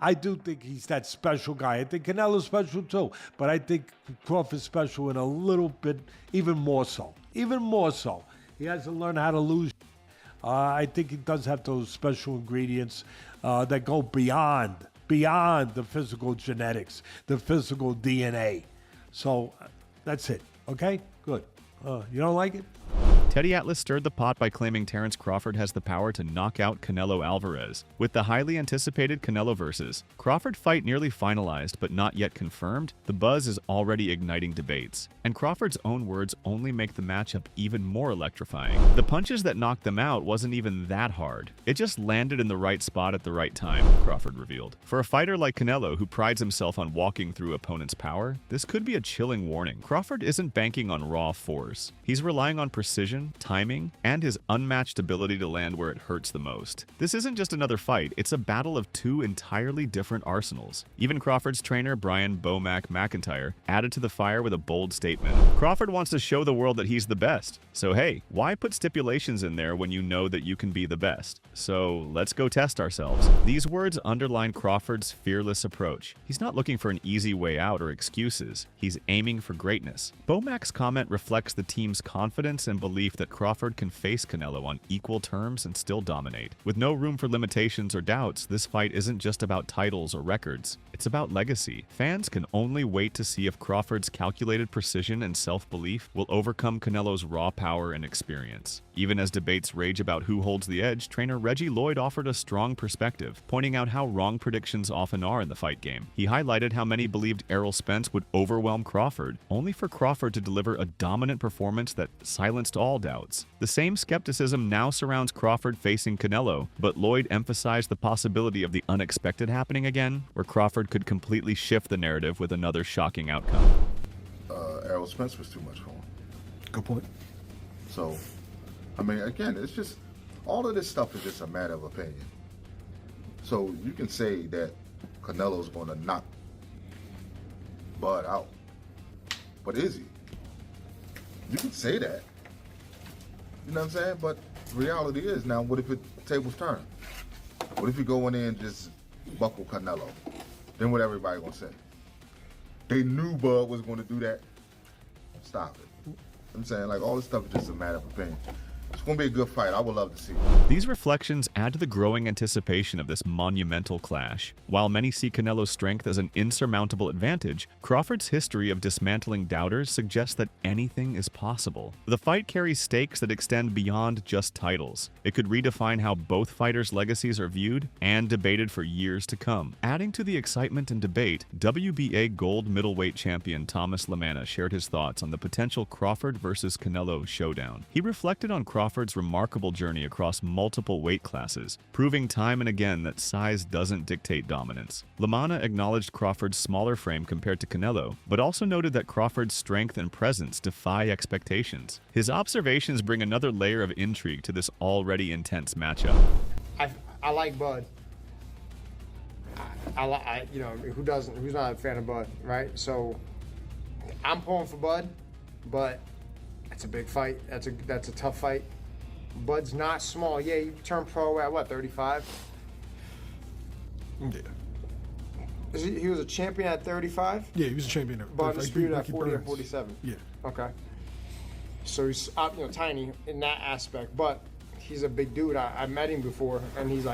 I do think he's that special guy. I think Canelo's special too, but I think Crawford's special in a little bit, even more so. Even more so. He has to learn how to lose. I think he does have those special ingredients that go beyond the physical genetics, the physical DNA. So that's it. Okay? Good. You don't like it? Teddy Atlas stirred the pot by claiming Terence Crawford has the power to knock out Canelo Alvarez. With the highly anticipated Canelo-versus Crawford fight nearly finalized but not yet confirmed, the buzz is already igniting debates. And Crawford's own words only make the matchup even more electrifying. The punches that knocked them out wasn't even that hard. It just landed in the right spot at the right time, Crawford revealed. For a fighter like Canelo, who prides himself on walking through opponents' power, this could be a chilling warning. Crawford isn't banking on raw force. He's relying on precision, timing, and his unmatched ability to land where it hurts the most. This isn't just another fight, it's a battle of two entirely different arsenals. Even Crawford's trainer, Brian "Bo-Mac" McIntyre, added to the fire with a bold statement. Crawford wants to show the world that he's the best. So hey, why put stipulations in there when you know that you can be the best? So let's go test ourselves. These words underline Crawford's fearless approach. He's not looking for an easy way out or excuses. He's aiming for greatness. Bo-Mac's comment reflects the team's confidence and belief that Crawford can face Canelo on equal terms and still dominate. With no room for limitations or doubts, this fight isn't just about titles or records. It's about legacy. Fans can only wait to see if Crawford's calculated precision and self-belief will overcome Canelo's raw power and experience. Even as debates rage about who holds the edge, trainer Reggie Lloyd offered a strong perspective, pointing out how wrong predictions often are in the fight game. He highlighted how many believed Errol Spence would overwhelm Crawford, only for Crawford to deliver a dominant performance that silenced all doubts. The same skepticism now surrounds Crawford facing Canelo, but Lloyd emphasized the possibility of the unexpected happening again, where Crawford could completely shift the narrative with another shocking outcome. Errol Spence was too much for him. Good point. So, I mean, again, it's just, all of this stuff is just a matter of opinion. So you can say that Canelo's going to knock Bud out, but is he? You can say that. You know what I'm saying? But reality is, now, what if the tables turn? What if you go in there and just buckle Canelo? Then what everybody gonna say? They knew Bud was gonna do that. Stop it. I'm saying, like, all this stuff is just a matter of opinion. It's going to be a good fight. I would love to see it. These reflections add to the growing anticipation of this monumental clash. While many see Canelo's strength as an insurmountable advantage, Crawford's history of dismantling doubters suggests that anything is possible. The fight carries stakes that extend beyond just titles. It could redefine how both fighters' legacies are viewed and debated for years to come. Adding to the excitement and debate, WBA gold middleweight champion Thomas Lamanna shared his thoughts on the potential Crawford versus Canelo showdown. He reflected on Crawford's remarkable journey across multiple weight classes, proving time and again that size doesn't dictate dominance. Lamanna acknowledged Crawford's smaller frame compared to Canelo, but also noted that Crawford's strength and presence defy expectations. His observations bring another layer of intrigue to this already intense matchup. I like Bud. You know, who doesn't? Who's not a fan of Bud, right? So I'm pulling for Bud, but it's a big fight. That's a tough fight. Bud's not small. Yeah, you turned pro at what, 35? Yeah. He was a champion at 35? Yeah, he was a champion. But undisputed at 40 or 47. Yeah. Okay. So he's tiny in that aspect, but he's a big dude. I met him before, and he's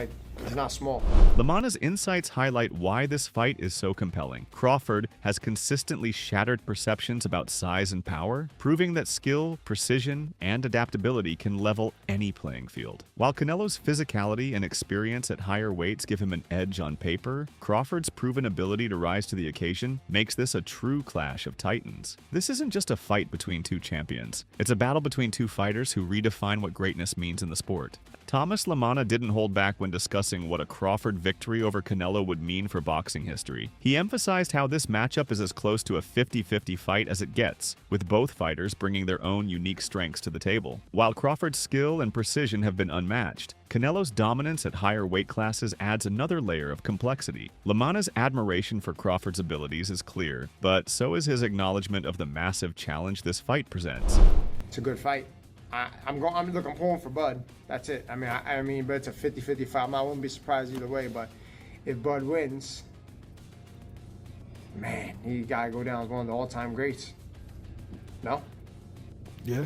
not small. Lamanna's insights highlight why this fight is so compelling. Crawford has consistently shattered perceptions about size and power, proving that skill, precision, and adaptability can level any playing field. While Canelo's physicality and experience at higher weights give him an edge on paper, Crawford's proven ability to rise to the occasion makes this a true clash of titans. This isn't just a fight between two champions. It's a battle between two fighters who redefine what greatness means in the sport. Thomas Lamanna didn't hold back when discussing what a Crawford victory over Canelo would mean for boxing history. He emphasized how this matchup is as close to a 50-50 fight as it gets, with both fighters bringing their own unique strengths to the table. While Crawford's skill and precision have been unmatched, Canelo's dominance at higher weight classes adds another layer of complexity. Lamanna's admiration for Crawford's abilities is clear, but so is his acknowledgement of the massive challenge this fight presents. It's a good fight. I'm pulling for Bud. That's it. I mean, but it's a 50-50 fight. I wouldn't be surprised either way, but if Bud wins, man, he gotta go down as one of the all-time greats. No? Yeah.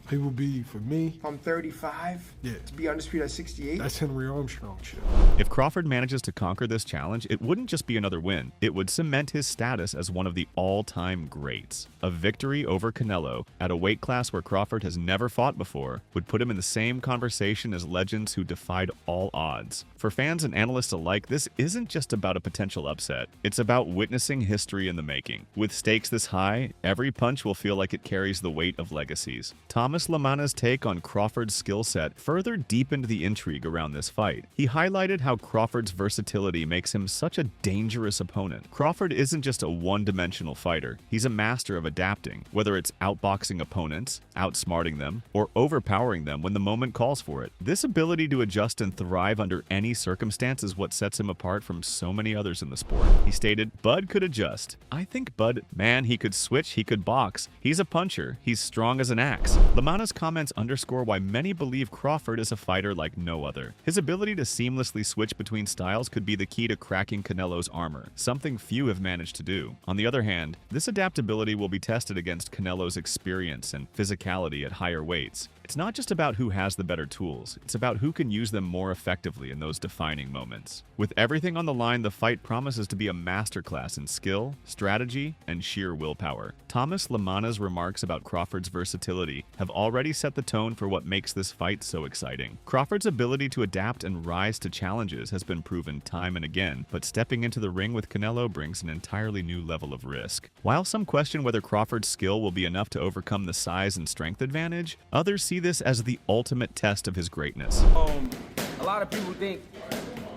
He will be, for me, If I'm 35, yeah, to be undisputed at 68. that's Henry Armstrong shit. If Crawford manages to conquer this challenge, it wouldn't just be another win. It would cement his status as one of the all-time greats. A victory over Canelo at a weight class where Crawford has never fought before would put him in the same conversation as legends who defied all odds. For fans and analysts alike, this isn't just about a potential upset. It's about witnessing history in the making. With stakes this high, every punch will feel like it carries the weight of legacies. Thomas Lamana's take on Crawford's skill set further deepened the intrigue around this fight. He highlighted how Crawford's versatility makes him such a dangerous opponent. Crawford isn't just a one-dimensional fighter. He's a master of adapting, whether it's outboxing opponents, outsmarting them, or overpowering them when the moment calls for it. This ability to adjust and thrive under any circumstance is what sets him apart from so many others in the sport. He stated, "Bud could adjust. I think Bud, man, he could switch, he could box. He's a puncher. He's strong as an axe." Lamana's comments underscore why many believe Crawford is a fighter like no other. His ability to seamlessly switch between styles could be the key to cracking Canelo's armor, something few have managed to do. On the other hand, this adaptability will be tested against Canelo's experience and physicality at higher weights. It's not just about who has the better tools, it's about who can use them more effectively in those defining moments. With everything on the line, the fight promises to be a masterclass in skill, strategy, and sheer willpower. Thomas Lamana's remarks about Crawford's versatility have already set the tone for what makes this fight so exciting. Crawford's ability to adapt and rise to challenges has been proven time and again, but stepping into the ring with Canelo brings an entirely new level of risk. While some question whether Crawford's skill will be enough to overcome the size and strength advantage, others see this as the ultimate test of his greatness. A lot of people think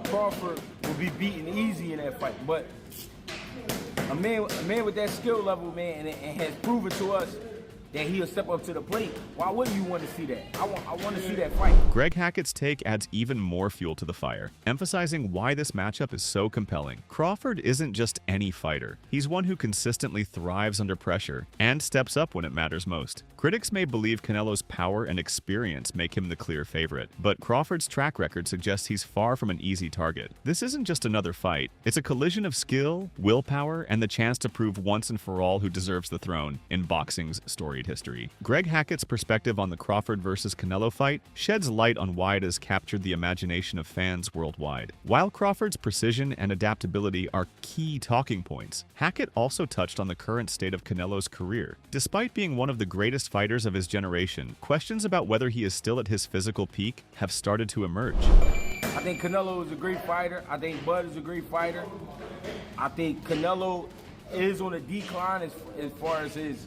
Crawford will be beaten easy in that fight, but a man with that skill level, man, and has proven to us that he'll step up to the plate. Why wouldn't you want to see that? I want to see that fight. Greg Hackett's take adds even more fuel to the fire, emphasizing why this matchup is so compelling. Crawford isn't just any fighter. He's one who consistently thrives under pressure and steps up when it matters most. Critics may believe Canelo's power and experience make him the clear favorite, but Crawford's track record suggests he's far from an easy target. This isn't just another fight. It's a collision of skill, willpower, and the chance to prove once and for all who deserves the throne in boxing's storied history. Greg Hackett's perspective on the Crawford versus Canelo fight sheds light on why it has captured the imagination of fans worldwide. While Crawford's precision and adaptability are key talking points, Hackett also touched on the current state of Canelo's career. Despite being one of the greatest fighters of his generation, questions about whether he is still at his physical peak have started to emerge. I think Canelo is a great fighter. I think Bud is a great fighter. I think Canelo is on a decline as far as his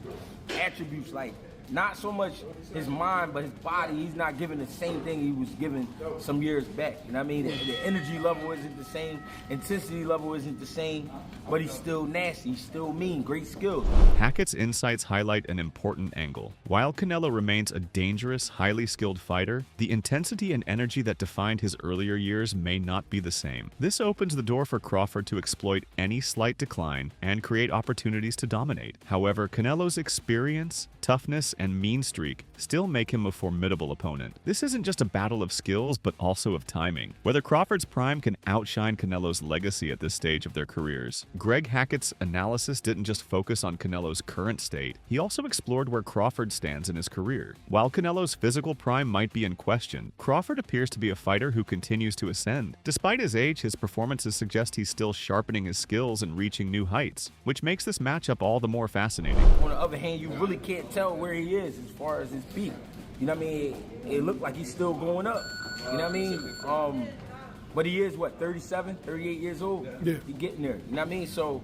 attributes, like not so much his mind, but his body. He's not giving the same thing he was giving some years back. You know what I mean? The energy level isn't the same, intensity level isn't the same, but he's still nasty, he's still mean, great skills. Hackett's insights highlight an important angle. While Canelo remains a dangerous, highly skilled fighter, the intensity and energy that defined his earlier years may not be the same. This opens the door for Crawford to exploit any slight decline and create opportunities to dominate. However, Canelo's experience, toughness, and mean streak still make him a formidable opponent. This isn't just a battle of skills, but also of timing. Whether Crawford's prime can outshine Canelo's legacy at this stage of their careers. Greg Hackett's analysis didn't just focus on Canelo's current state, he also explored where Crawford stands in his career. While Canelo's physical prime might be in question, Crawford appears to be a fighter who continues to ascend. Despite his age, his performances suggest he's still sharpening his skills and reaching new heights, which makes this matchup all the more fascinating. On the other hand, you really can't tell where he is as far as his peak. You know what I mean? It looked like he's still going up. You know what I mean? But he is, what, 37, 38 years old? Yeah. He's getting there. You know what I mean? So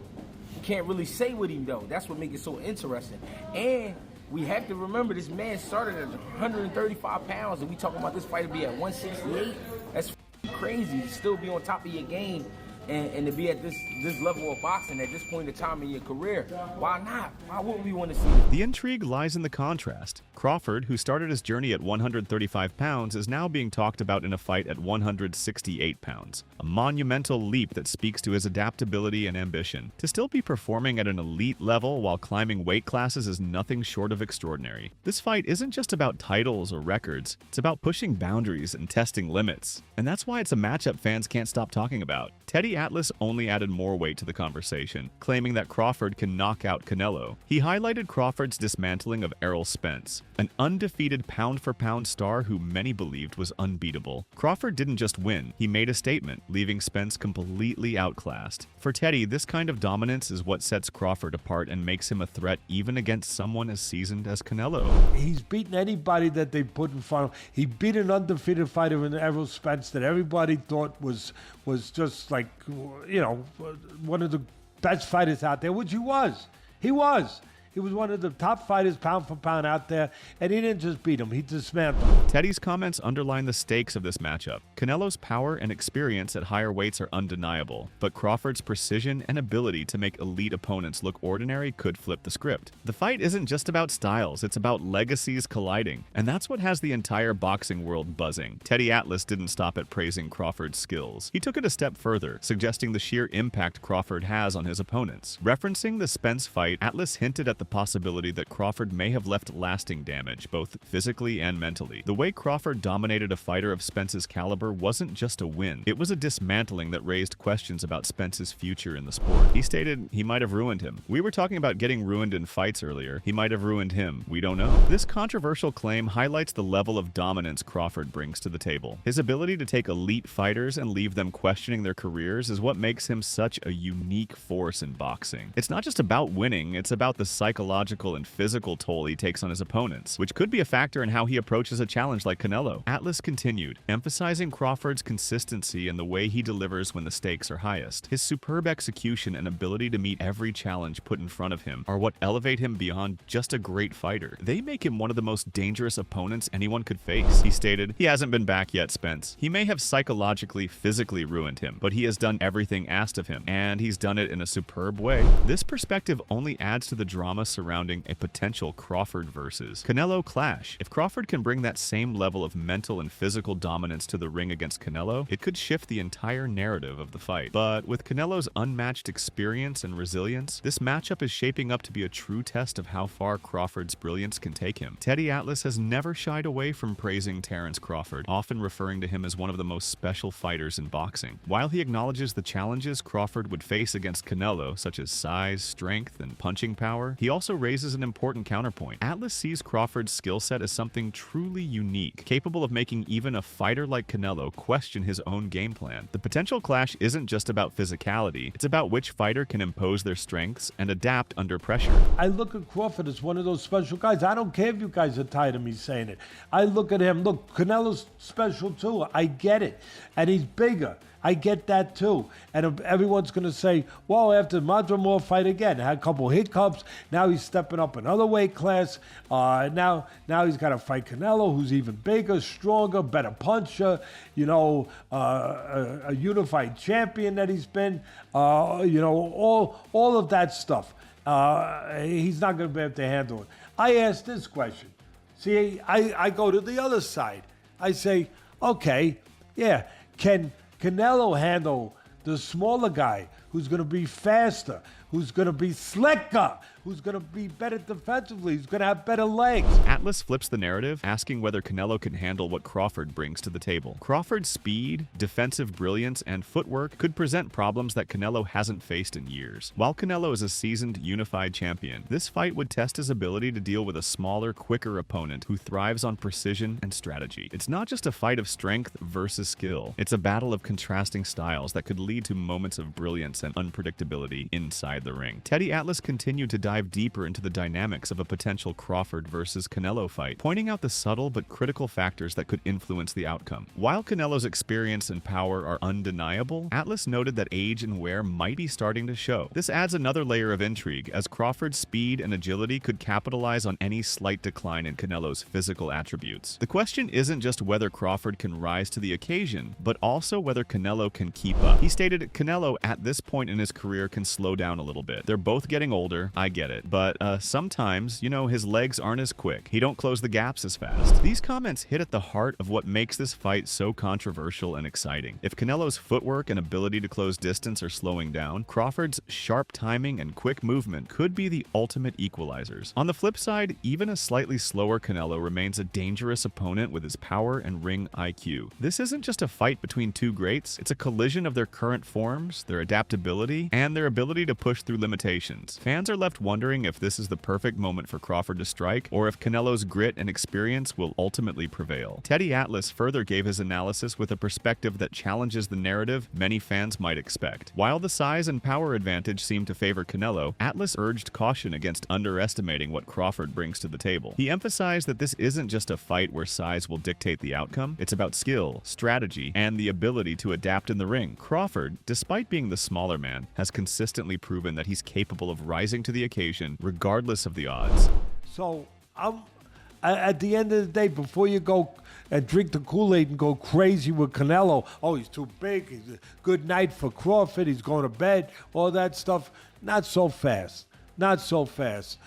you can't really say with him, though. That's what makes it so interesting. And we have to remember this man started at 135 pounds, and we talking about this fight to be at 168. That's crazy to still be on top of your game. And to be at this level of boxing at this point in time in your career. Why not? Why wouldn't we want to see it? The intrigue lies in the contrast. Crawford, who started his journey at 135 pounds, is now being talked about in a fight at 168 pounds. A monumental leap that speaks to his adaptability and ambition. To still be performing at an elite level while climbing weight classes is nothing short of extraordinary. This fight isn't just about titles or records, it's about pushing boundaries and testing limits. And that's why it's a matchup fans can't stop talking about. Teddy Teddy Atlas only added more weight to the conversation, claiming that Crawford can knock out Canelo. He highlighted Crawford's dismantling of Errol Spence, an undefeated pound-for-pound star who many believed was unbeatable. Crawford didn't just win, he made a statement, leaving Spence completely outclassed. For Teddy, this kind of dominance is what sets Crawford apart and makes him a threat even against someone as seasoned as Canelo. He's beaten anybody that they put in front of him. He beat an undefeated fighter in Errol Spence that everybody thought was just like, you know, one of the best fighters out there, which he was. He was. He was one of the top fighters pound for pound out there, and he didn't just beat him, he dismantled him. Teddy's comments underline the stakes of this matchup. Canelo's power and experience at higher weights are undeniable, but Crawford's precision and ability to make elite opponents look ordinary could flip the script. The fight isn't just about styles, it's about legacies colliding, and that's what has the entire boxing world buzzing. Teddy Atlas didn't stop at praising Crawford's skills. He took it a step further, suggesting the sheer impact Crawford has on his opponents. Referencing the Spence fight, Atlas hinted at the possibility that Crawford may have left lasting damage, both physically and mentally. The way Crawford dominated a fighter of Spence's caliber wasn't just a win, it was a dismantling that raised questions about Spence's future in the sport. He stated he might have ruined him. We were talking about getting ruined in fights earlier. He might have ruined him. We don't know. This controversial claim highlights the level of dominance Crawford brings to the table. His ability to take elite fighters and leave them questioning their careers is what makes him such a unique force in boxing. It's not just about winning, it's about the psychological and physical toll he takes on his opponents, which could be a factor in how he approaches a challenge like Canelo. Atlas continued, emphasizing Crawford's consistency and the way he delivers when the stakes are highest. His superb execution and ability to meet every challenge put in front of him are what elevate him beyond just a great fighter. They make him one of the most dangerous opponents anyone could face. He stated, "He hasn't been back yet, Spence. He may have psychologically, physically ruined him, but he has done everything asked of him, and he's done it in a superb way." This perspective only adds to the drama surrounding a potential Crawford versus Canelo clash. If Crawford can bring that same level of mental and physical dominance to the ring against Canelo, it could shift the entire narrative of the fight. But with Canelo's unmatched experience and resilience, this matchup is shaping up to be a true test of how far Crawford's brilliance can take him. Teddy Atlas has never shied away from praising Terence Crawford, often referring to him as one of the most special fighters in boxing. While he acknowledges the challenges Crawford would face against Canelo, such as size, strength, and punching power, he also raises an important counterpoint. Atlas sees Crawford's skill set as something truly unique, capable of making even a fighter like Canelo question his own game plan. The potential clash isn't just about physicality, it's about which fighter can impose their strengths and adapt under pressure. I look at Crawford as one of those special guys. I don't care if you guys are tired of me saying it. I look at him, look, Canelo's special too. I get it. And he's bigger. I get that too. And everyone's going to say, well, after Madrimov fight again, had a couple hiccups. Now he's stepping up another weight class. Now he's got to fight Canelo, who's even bigger, stronger, better puncher, you know, a unified champion that he's been, you know, all of that stuff. He's not going to be able to handle it. I asked this question. See, I go to the other side. I say, okay, yeah, can Canelo handle the smaller guy who's going to be faster, who's going to be slicker, who's going to be better defensively, who's going to have better legs? Atlas flips the narrative, asking whether Canelo can handle what Crawford brings to the table. Crawford's speed, defensive brilliance, and footwork could present problems that Canelo hasn't faced in years. While Canelo is a seasoned, unified champion, this fight would test his ability to deal with a smaller, quicker opponent who thrives on precision and strategy. It's not just a fight of strength versus skill. It's a battle of contrasting styles that could lead to moments of brilliance and unpredictability inside the ring. Teddy Atlas continued to dive deeper into the dynamics of a potential Crawford versus Canelo fight, pointing out the subtle but critical factors that could influence the outcome. While Canelo's experience and power are undeniable, Atlas noted that age and wear might be starting to show. This adds another layer of intrigue, as Crawford's speed and agility could capitalize on any slight decline in Canelo's physical attributes. The question isn't just whether Crawford can rise to the occasion, but also whether Canelo can keep up. He stated Canelo at this point in his career can slow down a little bit. They're both getting older, I get get it, but sometimes, his legs aren't as quick. He don't close the gaps as fast. These comments hit at the heart of what makes this fight so controversial and exciting. If Canelo's footwork and ability to close distance are slowing down, Crawford's sharp timing and quick movement could be the ultimate equalizers. On the flip side, even a slightly slower Canelo remains a dangerous opponent with his power and ring IQ. This isn't just a fight between two greats, it's a collision of their current forms, their adaptability, and their ability to push through limitations. Fans are left wondering if this is the perfect moment for Crawford to strike, or if Canelo's grit and experience will ultimately prevail. Teddy Atlas further gave his analysis with a perspective that challenges the narrative many fans might expect. While the size and power advantage seem to favor Canelo, Atlas urged caution against underestimating what Crawford brings to the table. He emphasized that this isn't just a fight where size will dictate the outcome, it's about skill, strategy, and the ability to adapt in the ring. Crawford, despite being the smaller man, has consistently proven that he's capable of rising to the occasion regardless of the odds. So, at the end of the day, before you go and drink the Kool-Aid and go crazy with Canelo, oh, he's too big, he's a good night for Crawford, he's going to bed, all that stuff, not so fast. Not so fast.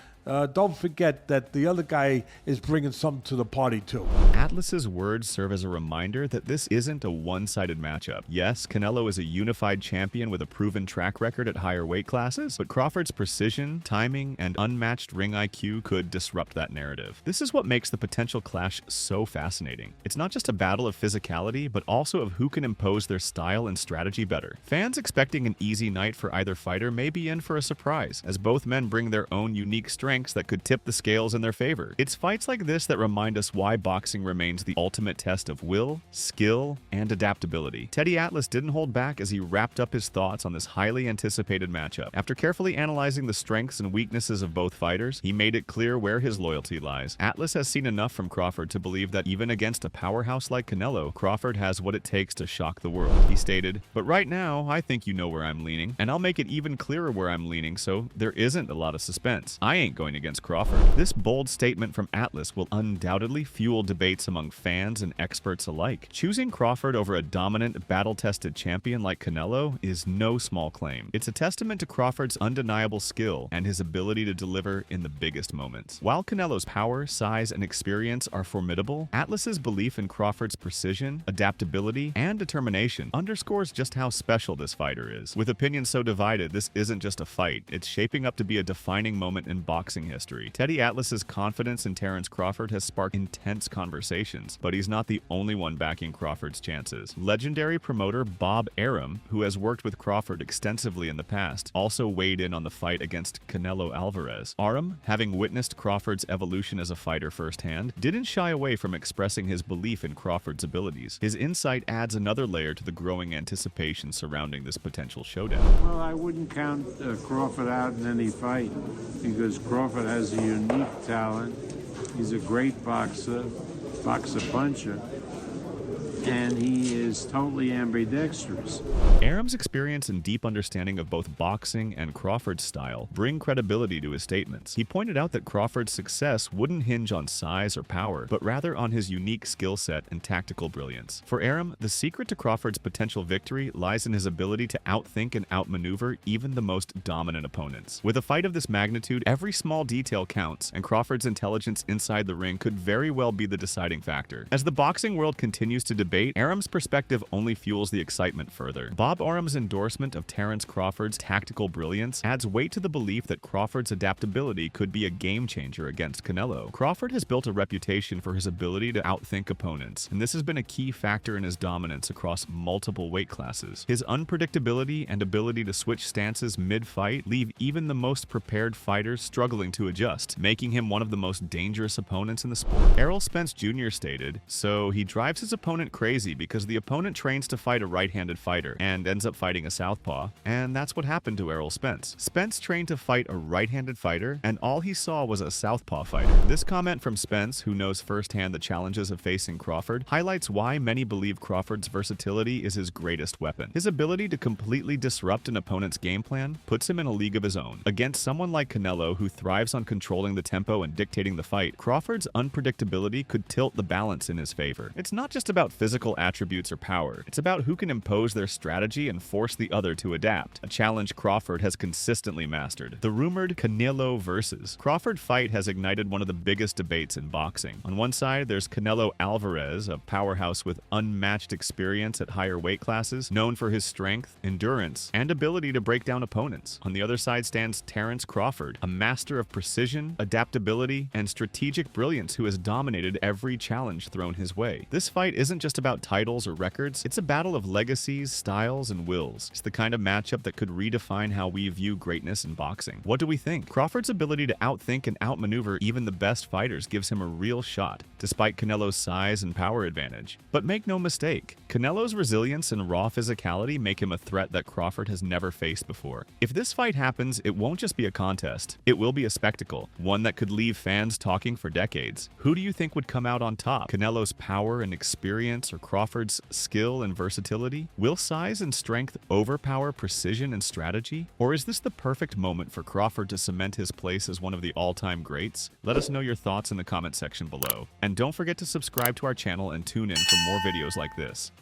Don't forget that the other guy is bringing something to the party too. Atlas's words serve as a reminder that this isn't a one-sided matchup. Yes, Canelo is a unified champion with a proven track record at higher weight classes, but Crawford's precision, timing, and unmatched ring IQ could disrupt that narrative. This is what makes the potential clash so fascinating. It's not just a battle of physicality, but also of who can impose their style and strategy better. Fans expecting an easy night for either fighter may be in for a surprise, as both men bring their own unique strengths that could tip the scales in their favor. It's fights like this that remind us why boxing remains the ultimate test of will, skill, and adaptability. Teddy Atlas didn't hold back as he wrapped up his thoughts on this highly anticipated matchup. After carefully analyzing the strengths and weaknesses of both fighters, he made it clear where his loyalty lies. Atlas has seen enough from Crawford to believe that even against a powerhouse like Canelo, Crawford has what it takes to shock the world. He stated, "But right now, I think you know where I'm leaning, and I'll make it even clearer where I'm leaning so there isn't a lot of suspense. I ain't going against Crawford." This bold statement from Atlas will undoubtedly fuel debates among fans and experts alike. Choosing Crawford over a dominant, battle-tested champion like Canelo is no small claim. It's a testament to Crawford's undeniable skill and his ability to deliver in the biggest moments. While Canelo's power, size, and experience are formidable, Atlas's belief in Crawford's precision, adaptability, and determination underscores just how special this fighter is. With opinions so divided, this isn't just a fight, it's shaping up to be a defining moment in boxing history. Teddy Atlas's confidence in Terence Crawford has sparked intense conversations, but he's not the only one backing Crawford's chances. Legendary promoter Bob Arum, who has worked with Crawford extensively in the past, also weighed in on the fight against Canelo Alvarez. Arum, having witnessed Crawford's evolution as a fighter firsthand, didn't shy away from expressing his belief in Crawford's abilities. His insight adds another layer to the growing anticipation surrounding this potential showdown. Well, I wouldn't count Crawford out in any fight because Crawford has a unique talent. He's a great boxer puncher, and he is totally ambidextrous. Arum's experience and deep understanding of both boxing and Crawford's style bring credibility to his statements. He pointed out that Crawford's success wouldn't hinge on size or power, but rather on his unique skill set and tactical brilliance. For Arum, the secret to Crawford's potential victory lies in his ability to outthink and outmaneuver even the most dominant opponents. With a fight of this magnitude, every small detail counts, and Crawford's intelligence inside the ring could very well be the deciding factor. As the boxing world continues to debate, Arum's perspective only fuels the excitement further. Bob Arum's endorsement of Terence Crawford's tactical brilliance adds weight to the belief that Crawford's adaptability could be a game changer against Canelo. Crawford has built a reputation for his ability to outthink opponents, and this has been a key factor in his dominance across multiple weight classes. His unpredictability and ability to switch stances mid-fight leave even the most prepared fighters struggling to adjust, making him one of the most dangerous opponents in the sport. Errol Spence Jr. stated, "So he drives his opponent crazy because the opponent trains to fight a right-handed fighter and ends up fighting a southpaw, and that's what happened to Errol Spence. Spence trained to fight a right-handed fighter, and all he saw was a southpaw fighter." This comment from Spence, who knows firsthand the challenges of facing Crawford, highlights why many believe Crawford's versatility is his greatest weapon. His ability to completely disrupt an opponent's game plan puts him in a league of his own. Against someone like Canelo, who thrives on controlling the tempo and dictating the fight, Crawford's unpredictability could tilt the balance in his favor. It's not just about physical physical attributes or power. It's about who can impose their strategy and force the other to adapt, a challenge Crawford has consistently mastered. The rumored Canelo versus Crawford fight has ignited one of the biggest debates in boxing. On one side, there's Canelo Alvarez, a powerhouse with unmatched experience at higher weight classes, known for his strength, endurance, and ability to break down opponents. On the other side stands Terence Crawford, a master of precision, adaptability, and strategic brilliance who has dominated every challenge thrown his way. This fight isn't just about titles or records, it's a battle of legacies, styles, and wills. It's the kind of matchup that could redefine how we view greatness in boxing. What do we think? Crawford's ability to outthink and outmaneuver even the best fighters gives him a real shot, despite Canelo's size and power advantage. But make no mistake, Canelo's resilience and raw physicality make him a threat that Crawford has never faced before. If this fight happens, it won't just be a contest, it will be a spectacle, one that could leave fans talking for decades. Who do you think would come out on top? Canelo's power and experience or Crawford's skill and versatility? Will size and strength overpower precision and strategy? Or is this the perfect moment for Crawford to cement his place as one of the all-time greats? Let us know your thoughts in the comment section below. And don't forget to subscribe to our channel and tune in for more videos like this.